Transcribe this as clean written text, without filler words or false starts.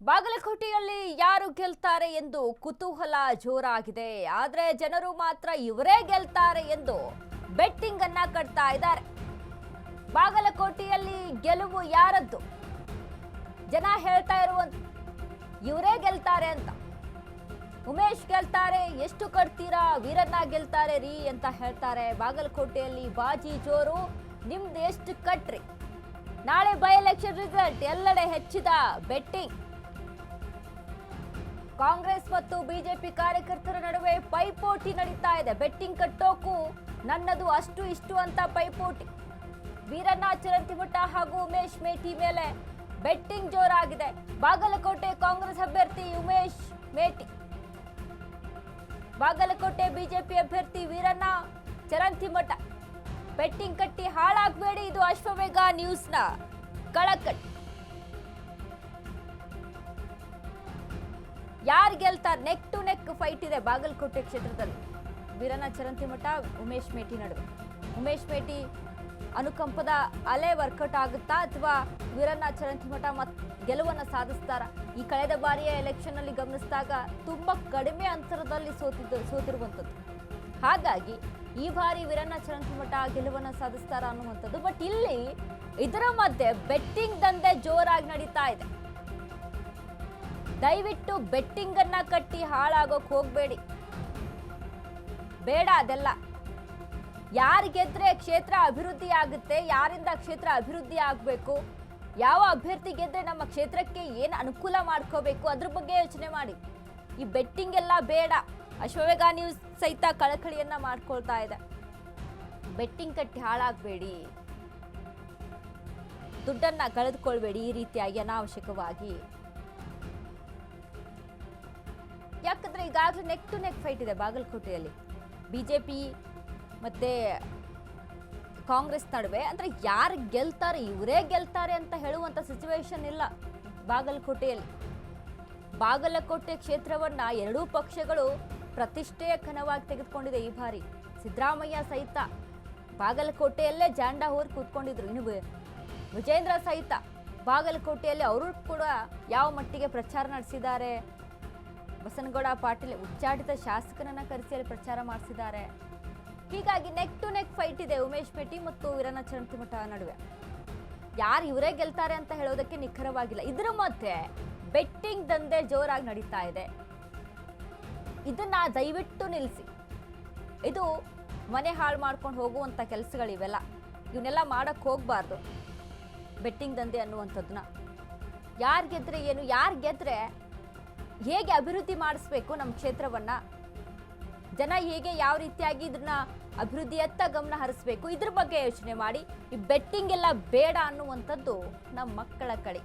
ಬಾಗಲಕೋಟೆಯಲ್ಲಿ ಯಾರು ಗೆಲ್ತಾರೆ ಎಂದು ಕುತೂಹಲ ಜೋರಾಗಿದೆ. ಆದರೆ ಜನರು ಮಾತ್ರ ಇವರೇ ಗೆಲ್ತಾರೆ ಎಂದು ಬೆಟ್ಟಿಂಗ್ ಅನ್ನ ಕಟ್ತಾ ಇದ್ದಾರೆ. ಬಾಗಲಕೋಟೆಯಲ್ಲಿ ಗೆಲುವು ಯಾರದ್ದು? ಜನ ಹೇಳ್ತಾ ಇರುವಂತ ಇವರೇ ಗೆಲ್ತಾರೆ ಅಂತ. ಉಮೇಶ್ ಗೆಲ್ತಾರೆ, ಎಷ್ಟು ಕಟ್ತೀರಾ, ವೀರಣ್ಣ ಗೆಲ್ತಾರೆ ರೀ ಅಂತ ಹೇಳ್ತಾರೆ. ಬಾಗಲಕೋಟೆಯಲ್ಲಿ ಬಾಜಿ ಜೋರು, ನಿಮ್ದು ಎಷ್ಟು ಕಟ್ರಿ. ನಾಳೆ ಬೈ ಎಲೆಕ್ಷನ್ ರಿಸಲ್ಟ್ ಎಲ್ಲೆಡೆ ಹೆಚ್ಚಿದ ಬೆಟ್ಟಿಂಗ್. ಕಾಂಗ್ರೆಸ್ ಮತ್ತು ಬಿಜೆಪಿ ಕಾರ್ಯಕರ್ತರ ನಡುವೆ ಪೈಪೋಟಿ ನಡೀತಾ ಇದೆ. ಬೆಟ್ಟಿಂಗ್ ಕಟ್ಟೋಕು ನನ್ನದು ಅಷ್ಟು ಇಷ್ಟು ಅಂತ ಪೈಪೋಟಿ. ವೀರಣ್ಣ ಚರಂತಿಮಠ ಹಾಗೂ ಉಮೇಶ್ ಮೇಟಿ ಮೇಲೆ ಬೆಟ್ಟಿಂಗ್ ಜೋರಾಗಿದೆ. ಬಾಗಲಕೋಟೆ ಕಾಂಗ್ರೆಸ್ ಅಭ್ಯರ್ಥಿ ಉಮೇಶ್ ಮೇಟಿ, ಬಾಗಲಕೋಟೆ ಬಿಜೆಪಿ ಅಭ್ಯರ್ಥಿ ವೀರಣ್ಣ ಚರಂತಿಮಠ ಬೆಟ್ಟಿಂಗ್ ಕಟ್ಟಿ ಹಾಳಾಗಬೇಡಿ. ಇದು ಅಶ್ವವೇಗ ನ್ಯೂಸ್ನ ಕಳಕಳಿ. ಯಾರು ಗೆಲ್ತಾರೆ? ನೆಕ್ ಟು ನೆಕ್ ಫೈಟ್ ಇದೆ ಬಾಗಲಕೋಟೆ ಕ್ಷೇತ್ರದಲ್ಲಿ. ವೀರಣ್ಣ ಚರಂತಿಮಠ ಉಮೇಶ್ ಮೇಟಿ ನಡುವೆ. ಉಮೇಶ್ ಮೇಟಿ ಅನುಕಂಪದ ಅಲೆ ವರ್ಕೌಟ್ ಆಗುತ್ತಾ ಅಥವಾ ವೀರಣ್ಣ ಚರಂತಿಮಠ ಗೆಲುವನ್ನು ಸಾಧಿಸ್ತಾರ? ಈ ಕಳೆದ ಬಾರಿಯ ಎಲೆಕ್ಷನ್ ಅಲ್ಲಿ ಗಮನಿಸಿದಾಗ ತುಂಬಾ ಕಡಿಮೆ ಅಂತರದಲ್ಲಿ ಸೋತಿರುವಂಥದ್ದು. ಹಾಗಾಗಿ ಈ ಬಾರಿ ವೀರಣ್ಣ ಚರಂತಿಮಠ ಗೆಲುವನ್ನು ಸಾಧಿಸ್ತಾರ ಅನ್ನುವಂಥದ್ದು. ಬಟ್ ಇಲ್ಲಿ ಇದರ ಮಧ್ಯೆ ಬೆಟ್ಟಿಂಗ್ ದಂಧೆ ಜೋರಾಗಿ ನಡೀತಾ ಇದೆ. ದಯವಿಟ್ಟು ಬೆಟ್ಟಿಂಗ್ ಅನ್ನ ಕಟ್ಟಿ ಹಾಳಾಗೋಕ್ ಹೋಗ್ಬೇಡಿ, ಬೇಡ ಅದೆಲ್ಲ. ಯಾರು ಗೆದ್ರೆ ಕ್ಷೇತ್ರ ಅಭಿವೃದ್ಧಿ ಆಗುತ್ತೆ, ಯಾರಿಂದ ಕ್ಷೇತ್ರ ಅಭಿವೃದ್ಧಿ ಆಗಬೇಕು, ಯಾವ ಅಭ್ಯರ್ಥಿ ಗೆದ್ರೆ ನಮ್ಮ ಕ್ಷೇತ್ರಕ್ಕೆ ಏನು ಅನುಕೂಲ ಮಾಡ್ಕೋಬೇಕು, ಅದ್ರ ಬಗ್ಗೆ ಯೋಚನೆ ಮಾಡಿ. ಈ ಬೆಟ್ಟಿಂಗ್ ಎಲ್ಲ ಬೇಡ. ಅಶ್ವವೇಗ ನ್ಯೂಸ್ ಸಹಿತ ಕಳಕಳಿಯನ್ನ ಮಾಡ್ಕೊಳ್ತಾ ಇದೆ. ಬೆಟ್ಟಿಂಗ್ ಕಟ್ಟಿ ಹಾಳಾಗಬೇಡಿ, ದುಡ್ಡನ್ನ ಕಳೆದುಕೊಳ್ಬೇಡಿ ಈ ರೀತಿಯಾಗಿ ಅನಾವಶ್ಯಕವಾಗಿ. ಯಾಕಂದ್ರೆ ಈಗಾಗಲೇ ನೆಕ್ ಟು ನೆಕ್ ಫೈಟ್ ಇದೆ ಬಾಗಲಕೋಟೆಯಲ್ಲಿ. ಬಿಜೆಪಿ ಮತ್ತೆ ಕಾಂಗ್ರೆಸ್ ನಡುವೆ. ಅಂದ್ರೆ ಯಾರು ಗೆಲ್ತಾರೆ, ಇವರೇ ಗೆಲ್ತಾರೆ ಅಂತ ಹೇಳುವಂತ ಸಿಚುವೇಶನ್ ಇಲ್ಲ ಬಾಗಲಕೋಟೆಯಲ್ಲಿ. ಬಾಗಲಕೋಟೆ ಕ್ಷೇತ್ರವನ್ನ ಎರಡೂ ಪಕ್ಷಗಳು ಪ್ರತಿಷ್ಠೆಯ ಕನವಾಗಿ ತೆಗೆದುಕೊಂಡಿದೆ ಈ ಬಾರಿ. ಸಿದ್ದರಾಮಯ್ಯ ಸಹಿತ ಬಾಗಲಕೋಟೆಯಲ್ಲೇ ಜಾಂಡ ಹೋರ್ ಕೂತ್ಕೊಂಡಿದ್ರು. ಇನ್ನು ವಿಜೇಂದ್ರ ಸಹಿತ ಬಾಗಲಕೋಟೆಯಲ್ಲಿ ಅವರು ಕೂಡ ಯಾವ ಮಟ್ಟಿಗೆ ಪ್ರಚಾರ ನಡೆಸಿದ್ದಾರೆ. ಬಸನಗೌಡ ಪಾಟೀಲ್ ಉಚ್ಚಾಟಿತ ಶಾಸಕನನ್ನ ಕರೆಸಿ ಪ್ರಚಾರ ಮಾಡಿಸಿದ್ದಾರೆ. ಹೀಗಾಗಿ ನೆಕ್ ಟು ನೆಕ್ ಫೈಟ್ ಇದೆ ಉಮೇಶ್ ಮೇಟಿ ಮತ್ತು ವೀರಣ್ಣ ಚರಂತಿಮಠ ನಡುವೆ. ಯಾರು ಇವರೇ ಗೆಲ್ತಾರೆ ಅಂತ ಹೇಳೋದಕ್ಕೆ ನಿಖರವಾಗಿಲ್ಲ. ಇದರ ಮಧ್ಯೆ ಬೆಟ್ಟಿಂಗ್ ದಂಧೆ ಜೋರಾಗಿ ನಡೀತಾ ಇದೆ. ಇದನ್ನ ದಯವಿಟ್ಟು ನಿಲ್ಲಿಸಿ. ಇದು ಮನೆ ಹಾಳು ಮಾಡ್ಕೊಂಡು ಹೋಗುವಂತ ಕೆಲಸಗಳಿವೆಲ್ಲ. ಇವನ್ನೆಲ್ಲ ಮಾಡಕ್ ಹೋಗ್ಬಾರ್ದು. ಬೆಟ್ಟಿಂಗ್ ದಂಧೆ ಅನ್ನುವಂಥದ್ದನ್ನ ಯಾರು ಗೆದ್ರೆ ಏನು, ಯಾರು ಗೆದ್ರೆ ಹೇಗೆ ಅಭಿವೃದ್ಧಿ ಮಾಡಿಸ್ಬೇಕು ನಮ್ಮ ಕ್ಷೇತ್ರವನ್ನ, ಜನ ಹೇಗೆ ಯಾವ ರೀತಿಯಾಗಿ ಇದನ್ನ ಅಭಿವೃದ್ಧಿಯತ್ತ ಗಮನ ಹರಿಸ್ಬೇಕು, ಇದ್ರ ಬಗ್ಗೆ ಯೋಚನೆ ಮಾಡಿ. ಈ ಬೆಟ್ಟಿಂಗ್ ಎಲ್ಲ ಬೇಡ ಅನ್ನುವಂಥದ್ದು ನಮ್ಮ ಮಕ್ಕಳ ಕಡೆ.